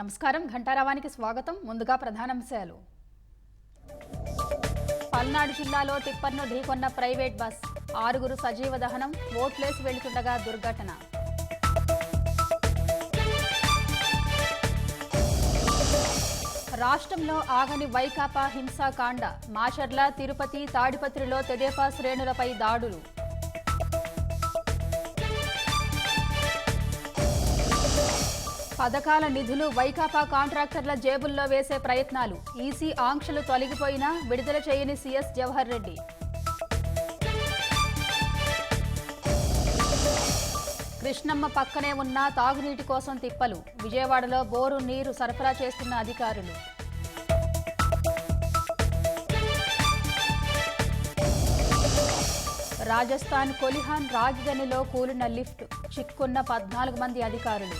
నమస్కారం ఘంటారావానికి స్వాగతం. ముందుగా ప్రధానాంశాలు. పల్నాడు జిల్లాలో టిప్పర్ను ఢీకొన్న ప్రైవేట్ బస్, 6 సజీవ దహనం, ఓట్లేసి వెళ్తుండగా దుర్ఘటన. రాష్ట్రంలో ఆగని వైకాపా హింసాకాండ, మాచర్ల, తిరుపతి, తాడిపత్రిలో తెదేపా శ్రేణులపై దాడులు. పథకాల నిధులు వైకాపా కాంట్రాక్టర్ల జేబుల్లో వేసే ప్రయత్నాలు, ఈసీ ఆంక్షలు తొలగిపోయినా విడుదల చేయని సీఎస్ జవహర్ రెడ్డి. కృష్ణమ్మ పక్కనే ఉన్న తాగునీటి కోసం తిప్పలు, విజయవాడలో బోరు నీరు సరఫరా చేస్తున్న అధికారులు. రాజస్థాన్ కొలిహాన్ రాగిగనిలో కూలిన లిఫ్ట్, చిక్కున్న 14 మంది అధికారులు.